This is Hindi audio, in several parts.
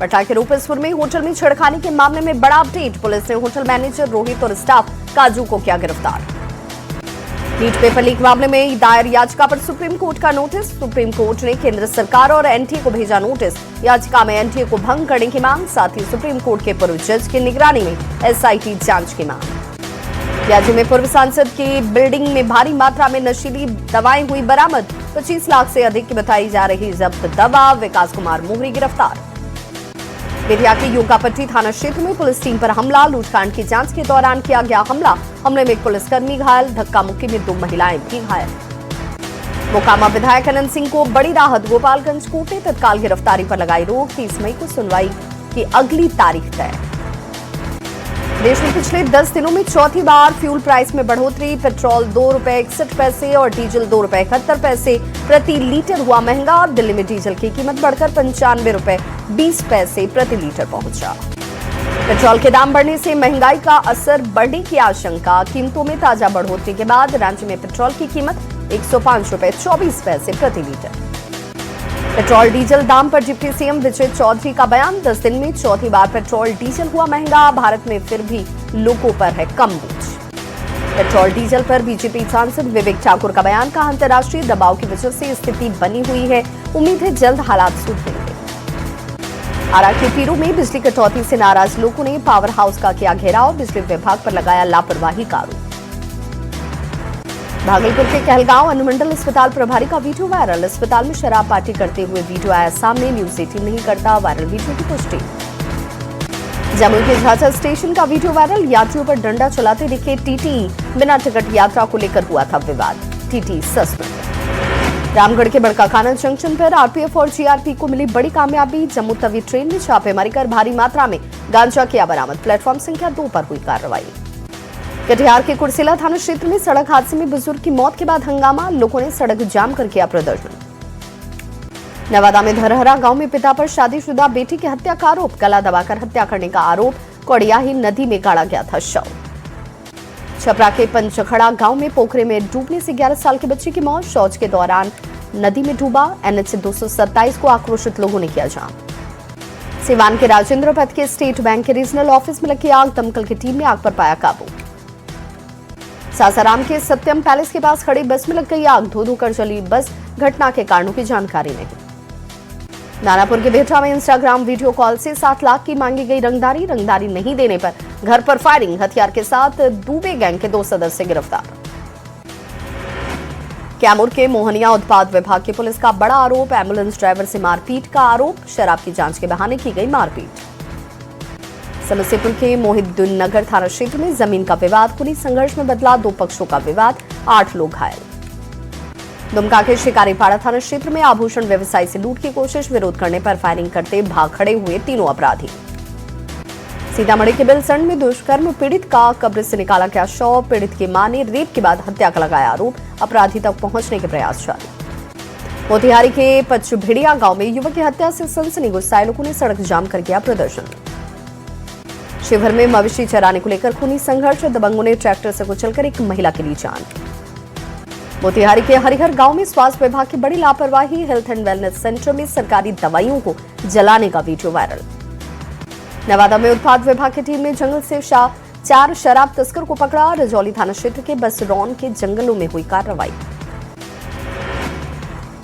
पटना के रूपेसपुर में होटल में छेड़खानी के मामले में बड़ा अपडेट। पुलिस ने होटल मैनेजर रोहित और स्टाफ काजू को किया गिरफ्तार। नीट पेपर लीक मामले में दायर याचिका पर सुप्रीम कोर्ट का नोटिस। सुप्रीम कोर्ट ने केंद्र सरकार और एनटीए को भेजा नोटिस। याचिका में एनटीए को भंग करने की मांग, साथ ही सुप्रीम कोर्ट के पूर्व जज की निगरानी में एसआईटी जांच की मांग। राज्य में पूर्व सांसद की बिल्डिंग में भारी मात्रा में नशीली दवाएं हुई बरामद। 25 लाख से अधिक की बताई जा रही जब्त दवा। विकास कुमार मोहरी गिरफ्तार। बेतिया के योगापट्टी थाना क्षेत्र में पुलिस टीम पर हमला। लूटकांड की जांच के दौरान किया गया हमला। हमले में एक पुलिसकर्मी घायल, धक्का मुक्की में 2 महिलाएं भी घायल। मोकामा विधायक अनंत सिंह को बड़ी राहत। गोपालगंज कोर्ट ने तत्काल गिरफ्तारी पर लगाई रोक। 30 मई को सुनवाई की अगली तारीख तय। देश में पिछले 10 दिनों में चौथी बार फ्यूल प्राइस में बढ़ोतरी। पेट्रोल ₹2.61 और डीजल ₹2.71 प्रति लीटर हुआ महंगा। दिल्ली में डीजल की कीमत बढ़कर ₹95.20 प्रति लीटर पहुंचा। पेट्रोल के दाम बढ़ने से महंगाई का असर बढ़ने की आशंका। कीमतों में ताजा बढ़ोतरी के बाद राज्य में पेट्रोल की कीमत ₹105.24 प्रति लीटर। पेट्रोल डीजल दाम पर डिप्टी सीएम विजय चौधरी का बयान। 10 दिन में चौथी बार पेट्रोल डीजल हुआ महंगा। भारत में फिर भी लोगों पर है कम बोझ। पेट्रोल डीजल पर बीजेपी सांसद विवेक ठाकुर का बयान। कहा, अंतर्राष्ट्रीय दबाव की वजह से स्थिति बनी हुई है, उम्मीद है जल्द हालात सुधरेंगे। आरा के पीरू में बिजली कटौती से नाराज लोगों ने पावर हाउस का किया घेराव। बिजली विभाग पर लगाया लापरवाही का आरोप। भागलपुर के कहलगांव अनुमंडल अस्पताल प्रभारी का वीडियो वायरल। अस्पताल में शराब पार्टी करते हुए वीडियो आया सामने। न्यूज 18 नहीं करता वायरल वीडियो की पुष्टि। जमुई के झाझा स्टेशन का वीडियो वायरल। यात्रियों पर डंडा चलाते दिखे टीटी। बिना टिकट यात्रा को लेकर हुआ था विवाद। TT suspend. रामगढ़ के बड़काकाना जंक्शन पर आरपीएफ और जीआरपी को मिली बड़ी कामयाबी। जम्मू तवी ट्रेन में छापेमारी कर भारी मात्रा में गांजा किया बरामद। प्लेटफॉर्म संख्या 2 पर हुई कार्रवाई। कटिहार के कुर्सेला थाना क्षेत्र में सड़क हादसे में बुजुर्ग की मौत के बाद हंगामा। लोगों ने सड़क जाम कर किया प्रदर्शन। नवादा में धरहरा गांव में पिता पर शादीशुदा बेटी की हत्या का आरोप। गला दबाकर हत्या करने का आरोप। कोड़ियाही नदी में गाड़ा गया था शव। छपरा के पंचखड़ा गांव में पोखरे में डूबने से 11 साल के बच्चे की मौत। शौच के दौरान नदी में डूबा। एनएच 227 को आक्रोशित लोगों ने किया जाम। सिवान के राजेंद्र पथ के स्टेट बैंक के रीजनल ऑफिस में लगी आग। दमकल की टीम ने आग पर पाया काबू। सासाराम के सत्यम पैलेस के पास खड़ी बस में लग गई आग। धो कर चली बस। घटना के कारणों की जानकारी नहीं। नानापुर के बेहटा में इंस्टाग्राम वीडियो कॉल से 7 लाख की मांगी गई रंगदारी। रंगदारी नहीं देने पर घर पर फायरिंग। हथियार के साथ दुबे गैंग के 2 सदस्य गिरफ्तार। कैमूर के मोहनिया उत्पाद विभाग की पुलिस का बड़ा आरोप। एम्बुलेंस ड्राइवर से मारपीट का आरोप। शराब की जांच के बहाने की गई मारपीट। समस्तीपुर के मोहिद्दीन नगर थाना क्षेत्र में जमीन का विवाद। पुलिस संघर्ष में बदला 2 पक्षों का विवाद। 8 लोग घायल। दुमका के शिकारीपाड़ा थाना क्षेत्र में आभूषण व्यवसायी से लूट की कोशिश। विरोध करने पर फायरिंग करते भाग खड़े हुए 3 अपराधी। सीतामढ़ी के बिलसंड में दुष्कर्म पीड़ित का कब्र से निकाला गया शव। पीड़ित की मां ने रेप के बाद हत्या का लगाया आरोप। अपराधी तक पहुंचने के प्रयास जारी। मोतिहारी के पचभिड़िया गांव में युवक की हत्या से सनसनी गुस्साए लोगों ने सड़क जाम कर किया प्रदर्शन। शिवहर में मवेशी चराने को लेकर खूनी संघर्ष। दबंगों ने ट्रैक्टर से कुचलकर एक महिला के लिए जान। मोतिहारी के हरिहर गांव में स्वास्थ्य विभाग की बड़ी लापरवाही। हेल्थ एंड वेलनेस सेंटर में सरकारी दवाइयों को जलाने का वीडियो वायरल। नवादा में उत्पाद विभाग की टीम ने जंगल से 4 शराब तस्कर को पकड़ा। रजौली थाना क्षेत्र के बसरौन के जंगलों में हुई कार्रवाई।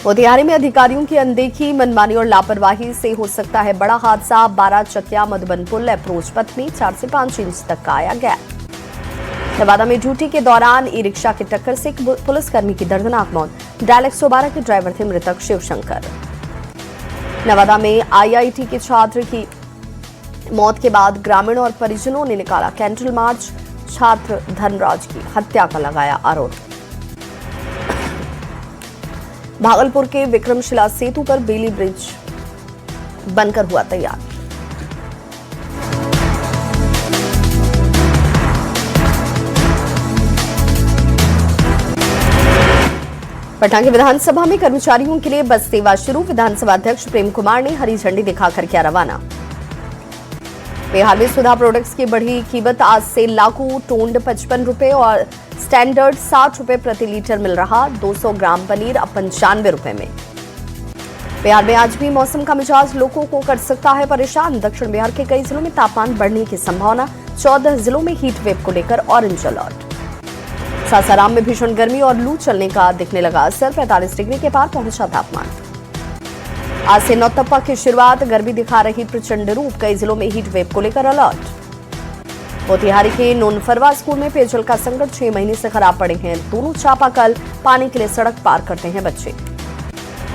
मोतिहारी में अधिकारियों की अनदेखी, मनमानी और लापरवाही से हो सकता है बड़ा हादसा। 12 चकिया मधुबन पुल अप्रोच पथ में 4 से 5 इंच तक का आया गया। नवादा में ड्यूटी के दौरान ई रिक्शा की टक्कर से एक पुलिसकर्मी की दर्दनाक मौत। डायल 112 के ड्राइवर थे मृतक शिवशंकर। नवादा में आईआईटी के छात्र की मौत के बाद ग्रामीण और परिजनों ने निकाला कैंडल मार्च। छात्र धनराज की हत्या का लगाया आरोप। भागलपुर के विक्रमशिला सेतु पर बेली ब्रिज बनकर हुआ तैयार। पटना की विधानसभा में कर्मचारियों के लिए बस सेवा शुरू। विधानसभा अध्यक्ष प्रेम कुमार ने हरी झंडी दिखाकर किया रवाना। बिहार में सुधा प्रोडक्ट्स की बढ़ी कीमत आज से लागू। टोंड 55 रुपए और स्टैंडर्ड 60 रुपए प्रति लीटर मिल रहा। 200 ग्राम पनीर अब 95 रुपए में। बिहार में आज भी मौसम का मिजाज लोगों को कर सकता है परेशान। दक्षिण बिहार के कई जिलों में तापमान बढ़ने की संभावना। 14 जिलों में हीट वेव को लेकर ऑरेंज अलर्ट। सासाराम में भीषण गर्मी और लू चलने का दिखने लगा असर। 45 डिग्री के पार पहुंचा तापमान। आज से नौतप्पा की शुरुआत। गर्मी दिखा रही प्रचंड रूप। कई जिलों में हीट वेव को लेकर अलर्ट। मोतिहारी के नोनफरवा स्कूल में पेयजल का संकट 6 महीने से खराब पड़े हैं दोनों चापाकल। पानी के लिए सड़क पार करते हैं बच्चे।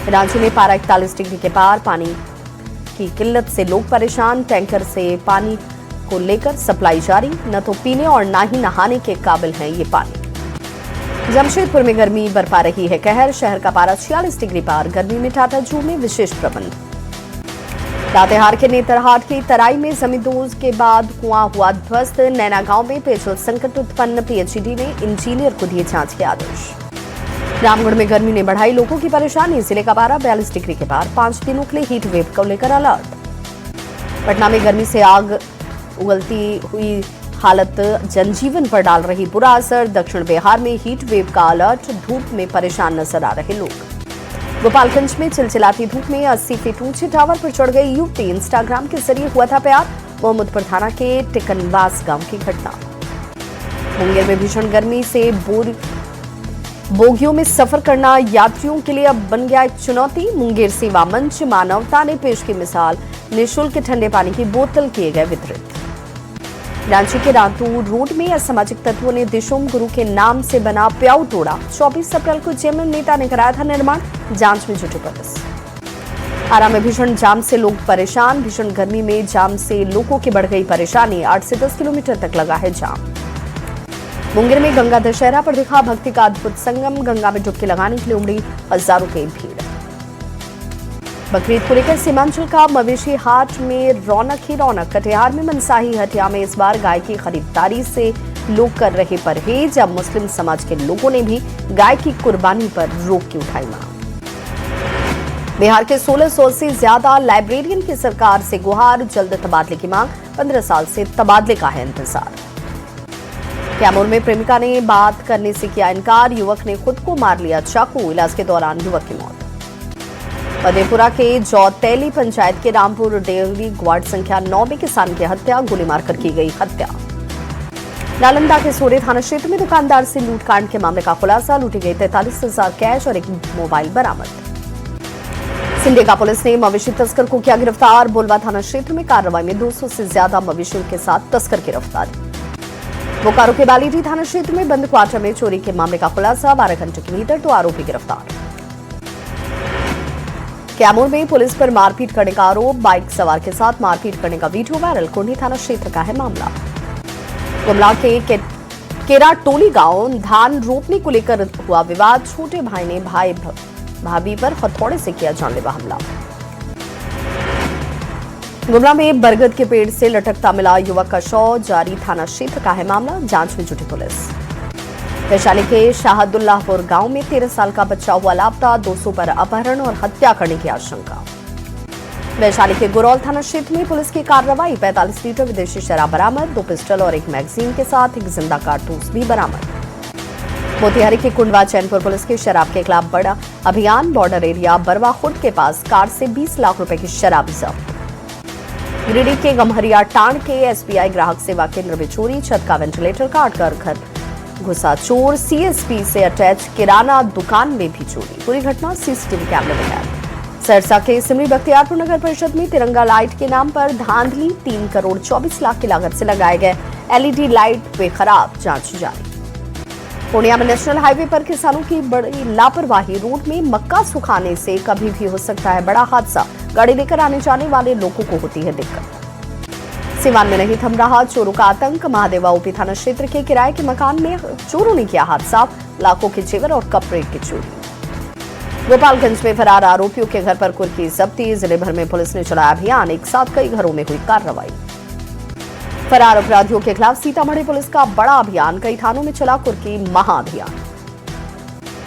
रांची में पारा 41 डिग्री के पार। पानी की किल्लत से लोग परेशान। टैंकर से पानी को लेकर सप्लाई जारी। न तो पीने और न ही नहाने के काबिल है ये पानी। जमशेदपुर में गर्मी बरपा रही है कहर। शहर का पारा 46 डिग्री पार। गर्मी में टाटा जू में विशेष प्रबंध। लातेहार के नेतरहाट की तराई में जमींदोज के बाद कुआं हुआ ध्वस्त। नैना गांव में पेयजल संकट उत्पन्न। पीएचईडी ने इंजीनियर को दिए जांच के आदेश। रामगढ़ में गर्मी ने बढ़ाई लोगों की परेशानी। जिले का पारा 42 डिग्री के पार। 5 दिनों के लिए हीट वेव को लेकर अलर्ट। पटना में गर्मी से आग उगलती हुई हालत जनजीवन पर डाल रही बुरा असर। दक्षिण बिहार में हीट वेव का अलर्ट। धूप में परेशान नजर आ रहे लोग। गोपालगंज में चिलचिलाती धूप में 80 फीट ऊंचे टावर पर चढ़ गई युवती। इंस्टाग्राम के जरिए हुआ था प्यार। मोहम्मदपुर थाना के टिकनवास गांव की घटना। मुंगेर में भीषण गर्मी से बोगियों में सफर करना यात्रियों के लिए अब बन गया एक चुनौती। मुंगेर सेवा मंच मानवता ने पेश की मिसाल। निःशुल्क ठंडे पानी की बोतल किए गए वितरित। रांची के रातू रोड में असामाजिक तत्वों ने दिशोम गुरु के नाम से बना प्याऊ तोड़ा। 24 अप्रैल को जेएमएम नेता ने कराया था निर्माण। जांच में जुटी पुलिस। आरा में भीषण जाम से लोग परेशान। भीषण गर्मी में जाम से लोगों की बढ़ गई परेशानी। 8 से 10 किलोमीटर तक लगा है जाम। मुंगेर में गंगा दशहरा पर दिखा भक्ति का अद्भुत संगम। गंगा में डुबकी लगाने के लिए उमड़ी हजारों की भीड़। बकरीद को लेकर सीमांचल का मवेशी हाट में रौनक ही रौनक। कटिहार में मनसाही हटिया में इस बार गाय की खरीदारी से लोग कर रहे परहेज। अब मुस्लिम समाज के लोगों ने भी गाय की कुर्बानी पर रोक की उठाई मांग। बिहार के 1600 से ज्यादा लाइब्रेरियन की सरकार से गुहार। जल्द तबादले की मांग। 15 साल से तबादले का है इंतजार। कैमूर में प्रेमिका ने बात करने से किया इनकार। युवक ने खुद को मार लिया चाकू। इलाज के दौरान युवक की मौत। मधेपुरा के जौतैली पंचायत के रामपुर डेयरी वार्ड संख्या 9 में किसान की हत्या। गोली मारकर की गई हत्या। नालंदा के सोरे थाना क्षेत्र में दुकानदार से लूटकांड के मामले का खुलासा। लूटी गई 43,000 कैश और एक मोबाइल बरामद। सिंडेगा पुलिस ने मवेशी तस्कर को किया गिरफ्तार। बोलवा थाना क्षेत्र में कार्रवाई में 200 से ज्यादा मवेशियों के साथ तस्कर गिरफ्तार। बोकारो के बालीडी थाना क्षेत्र में बंद क्वार्टर में चोरी के मामले का खुलासा। 12 घंटे के भीतर 2 आरोपी गिरफ्तार। कैमूर में पुलिस पर मारपीट करने का आरोप। बाइक सवार के साथ मारपीट करने का वीडियो वायरल। कोंडी थाना क्षेत्र का है मामला। गुमला के केराटोली गांव धान रोपने को लेकर हुआ विवाद। छोटे भाई ने भाई भाभी पर हथौड़े से किया जानलेवा हमला। गुमला में बरगद के पेड़ से लटकता मिला युवक का शव। जारी थाना क्षेत्र का है मामला। जांच में जुटी पुलिस। वैशाली के शाहदुल्लाहपुर गांव में 13 साल का बच्चा हुआ लापता। 200 पर अपहरण और हत्या करने की आशंका। वैशाली के गुरौल थाना क्षेत्र में पुलिस की कार्रवाई। 45 लीटर विदेशी शराब बरामद। 2 पिस्टल और एक मैगजीन के साथ एक जिंदा कारतूस भी बरामद। मोतिहारी के कुंडवा चैनपुर पुलिस के शराब के खिलाफ बड़ा अभियान। बॉर्डर एरिया बरवा खुर्द के पास कार से 20 लाख रुपए की शराब जब्त। गिरिडीह के गम्हरिया टांड के एसबीआई ग्राहक सेवा केंद्र में चोरी। छत का वेंटिलेटर काटकर घर घुसा चोर। सीएसपी से अटैच किराना दुकान में भी चोरी। पूरी घटना सीसीटीवी कैमरे में कैद। सरसा के सिमरी बख्तियारपुर नगर परिषद में तिरंगा लाइट के नाम पर धांधली। 3 करोड़ 24 लाख की लागत से लगाए गए एलईडी लाइट बेखराब। जांच जारी। पूर्णिया में नेशनल हाईवे पर किसानों की बड़ी लापरवाही। रोड में मक्का सुखाने से कभी भी हो सकता है बड़ा हादसा। गाड़ी लेकर आने जाने वाले लोगों को होती है दिक्कत। सीवान में नहीं थम रहा चोरों का आतंक। महादेवा ओपी थाना क्षेत्र के किराए के मकान में चोरों ने किया हाथ साफ। लाखों के जेवर और कपड़े की चोरी। गोपालगंज में फरार आरोपियों के घर पर कुर्की जब्ती। जिले भर में पुलिस ने चलाया अभियान। एक साथ कई घरों में हुई कार्रवाई। फरार अपराधियों के खिलाफ सीतामढ़ी पुलिस का बड़ा अभियान। कई थानों में चला कुर्की महाअभियान।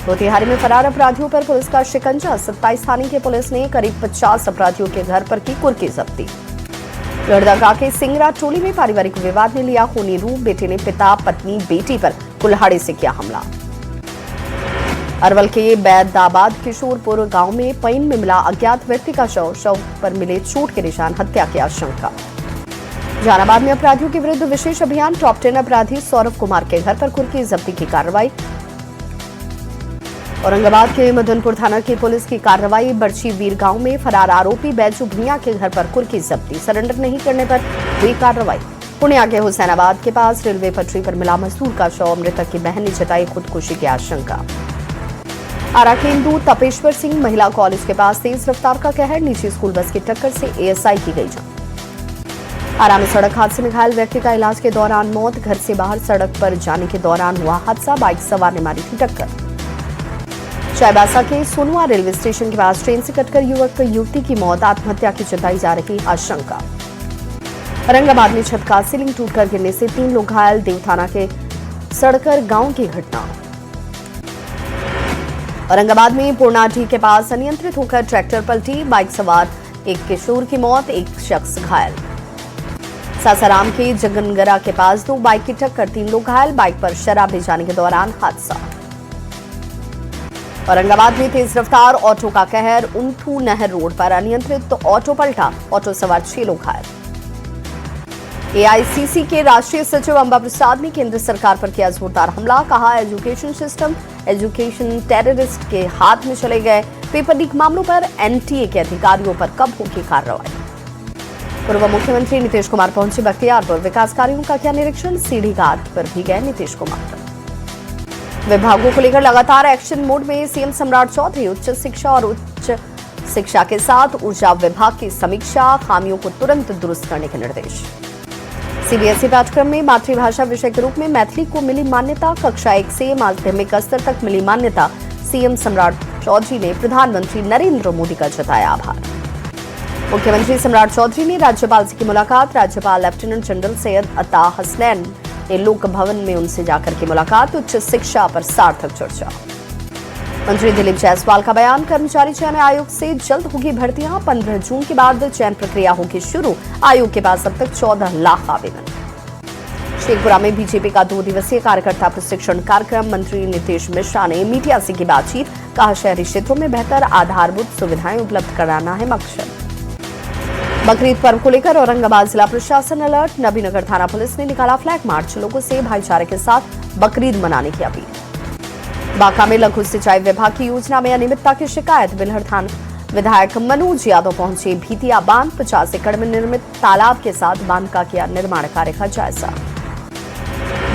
मोतिहारी में फरार अपराधियों पर पुलिस का शिकंजा। 27 थाने की पुलिस ने करीब 50 अपराधियों के घर पर की कुर्की जब्ती। लड़दगा के सिंगरा टोली में पारिवारिक विवाद ने लिया खूनी रूप। बेटे ने पिता पत्नी बेटी पर कुल्हाड़ी से किया हमला। अरवल के बैदाबाद किशोरपुर गांव में पईन में मिला अज्ञात व्यक्ति का शव पर मिले चोट के निशान, हत्या की आशंका। जहानाबाद में अपराधियों के विरुद्ध विशेष अभियान, टॉप 10 अपराधी सौरभ कुमार के घर पर कुर्की जब्ती की कार्रवाई। औरंगाबाद के मदनपुर थाना की पुलिस की कार्रवाई, बर्ची वीर गांव में फरार आरोपी बैजू भुइयां के घर पर कुर्की जब्ती, सरेंडर नहीं करने पर हुई कार्रवाई। पुणे के हुसैनाबाद के पास रेलवे पटरी पर मिला मजदूर का शव, मृतक की बहन ने जताई खुदकुशी की आशंका। आरा के इंदू तपेश्वर सिंह महिला कॉलेज के पास तेज रफ्तार का कहर, निजी स्कूल बस की टक्कर से एएसआई की गई जान। आरा में सड़क हादसे में घायल व्यक्ति का इलाज के दौरान मौत, घर से बाहर सड़क पर जाने के दौरान हुआ हादसा, बाइक सवार ने मारी थी टक्कर। चाईबासा के सोनुआ रेलवे स्टेशन के पास ट्रेन से कटकर युवती की मौत, आत्महत्या की जताई जा रही आशंका। औरंगाबाद में छत का सीलिंग टूटकर गिरने से 3 लोग घायल, देव थाना के सड़कर गांव की घटना। औरंगाबाद में पूर्णाठी के पास अनियंत्रित होकर ट्रैक्टर पलटी, बाइक सवार एक किशोर की मौत, एक शख्स घायल। सासाराम के जगनगरा के पास 2 बाइक की टक्कर, 3 लोग घायल, बाइक पर शराब ले जाने के दौरान हादसा। औरंगाबाद में तेज रफ्तार ऑटो का कहर, उंथू नहर रोड पर अनियंत्रित तो ऑटो पलटा, ऑटो सवार 6 लोग घायल। एआईसीसी के राष्ट्रीय सचिव अंबा प्रसाद ने केंद्र सरकार पर किया जोरदार हमला, कहा एजुकेशन सिस्टम एजुकेशन टेररिस्ट के हाथ में चले गए, पेपर लीक मामलों पर एनटीए के अधिकारियों पर कब होगी कार्रवाई। पूर्व मुख्यमंत्री नीतीश कुमार पहुंचे बख्तियारपुर, विकास कार्यों का किया निरीक्षण, सीढ़ी घाट पर भी गए नीतीश कुमार। विभागों को लेकर लगातार एक्शन मोड में सीएम सम्राट चौधरी, उच्च शिक्षा और उच्च शिक्षा के साथ ऊर्जा विभाग की समीक्षा, खामियों को तुरंत दुरुस्त करने के निर्देश। सीबीएसई पाठ्यक्रम में मातृभाषा विषय के रूप में मैथिली को मिली मान्यता, कक्षा 1 से माध्यमिक स्तर तक मिली मान्यता, सीएम सम्राट चौधरी ने प्रधानमंत्री नरेंद्र मोदी का जताया आभार। मुख्यमंत्री सम्राट चौधरी ने राज्यपाल से की मुलाकात, राज्यपाल लेफ्टिनेंट जनरल सैयद अता हसनैन ने लोक भवन में उनसे जाकर की मुलाकात, उच्च शिक्षा पर सार्थक चर्चा। मंत्री दिलीप जायसवाल का बयान, कर्मचारी चयन आयोग से जल्द होगी भर्तियां, 15 जून के बाद चयन प्रक्रिया होगी शुरू, आयोग के पास अब तक 14 लाख आवेदन। शेखपुरा में बीजेपी का 2 दिवसीय कार्यकर्ता प्रशिक्षण कार्यक्रम, मंत्री नीतीश मिश्रा ने मीडिया से की बातचीत, कहा शहरी क्षेत्रों में बेहतर आधारभूत सुविधाएं उपलब्ध कराना है मकसद। बकरीद पर्व को लेकर औरंगाबाद जिला प्रशासन अलर्ट, नबीनगर थाना पुलिस ने निकाला फ्लैग मार्च, लोगों से भाईचारे के साथ बकरीद मनाने की अपील। बांका में लघु सिंचाई विभाग की योजना में अनियमितता की शिकायत, बिलहर थाना विधायक मनोज यादव पहुंचे भीतिया बांध, 50 एकड़ में निर्मित तालाब के साथ बांध का किया निर्माण कार्य का जायजा।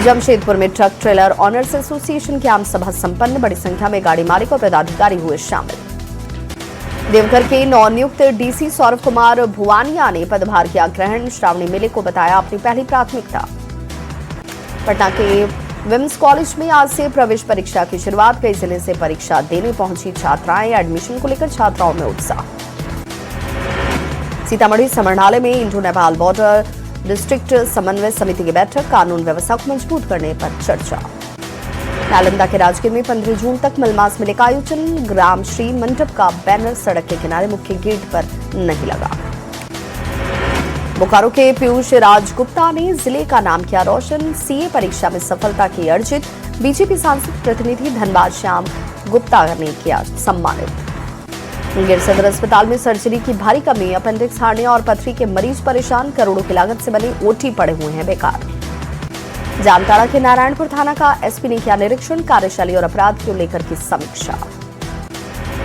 जमशेदपुर में ट्रक ट्रेलर ऑनर्स एसोसिएशन की आम सभा संपन्न, बड़ी संख्या में गाड़ी मालिक और पदाधिकारी हुए शामिल। देवघर के नवनियुक्त डीसी सौरभ कुमार भुवानिया ने पदभार किया ग्रहण, श्रावणी मेले को बताया अपनी पहली प्राथमिकता। पटना के विम्स कॉलेज में आज से प्रवेश परीक्षा की शुरुआत, कई जिले से परीक्षा देने पहुंची छात्राएं, एडमिशन को लेकर छात्राओं में उत्साह। सीतामढ़ी समाहरणालय में इंडो नेपाल बॉर्डर डिस्ट्रिक्ट समन्वय समिति की बैठक, कानून व्यवस्था को मजबूत करने पर चर्चा। नालंदा के राजगीर में 15 जून तक मलमास मेले का आयोजन, ग्राम श्री मंडप का बैनर सड़क के किनारे मुख्य गेट पर नहीं लगा। बोकारो के पीयूष राजगुप्ता ने जिले का नाम किया रोशन, सीए परीक्षा में सफलता की अर्जित, बीजेपी सांसद प्रतिनिधि धनबाद श्याम गुप्ता ने किया सम्मानित। मुंगेर सदर अस्पताल में सर्जरी की भारी कमी, अपेंडिक्स हार्निया और पथरी के मरीज परेशान, करोड़ों की लागत से बने ओटी पड़े हुए हैं बेकार। जामताड़ा के नारायणपुर थाना का एसपी ने किया निरीक्षण, कार्यशैली और अपराध को लेकर की समीक्षा।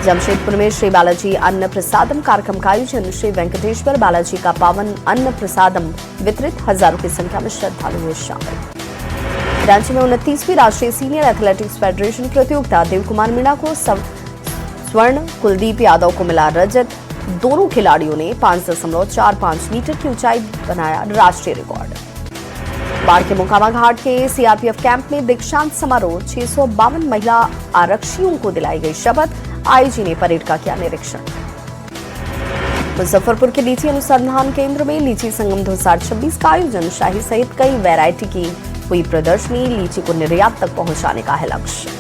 जमशेदपुर में श्री बालाजी अन्न प्रसादम कार्यक्रम का आयोजन, श्री वेंकटेश्वर बालाजी का पावन अन्न प्रसादम वितरित, हजारों की संख्या में श्रद्धालु हुए शामिल। रांची में 29वीं राष्ट्रीय सीनियर एथलेटिक्स फेडरेशन प्रतियोगिता, देव कुमार मीणा को स्वर्ण, कुलदीप यादव को मिला रजत, दोनों खिलाड़ियों ने 5.45 मीटर की ऊंचाई बनाया राष्ट्रीय रिकॉर्ड। बाढ़ के मोकामा घाट के सीआरपीएफ कैंप में दीक्षांत समारोह, 652 महिला आरक्षियों को दिलाई गई शपथ, आईजी ने परेड का किया निरीक्षण। मुजफ्फरपुर के लीची अनुसंधान केंद्र में लीची संगम 2026 का आयोजन, शाही सहित कई वैरायटी की हुई प्रदर्शनी, लीची को निर्यात तक पहुंचाने का है लक्ष्य।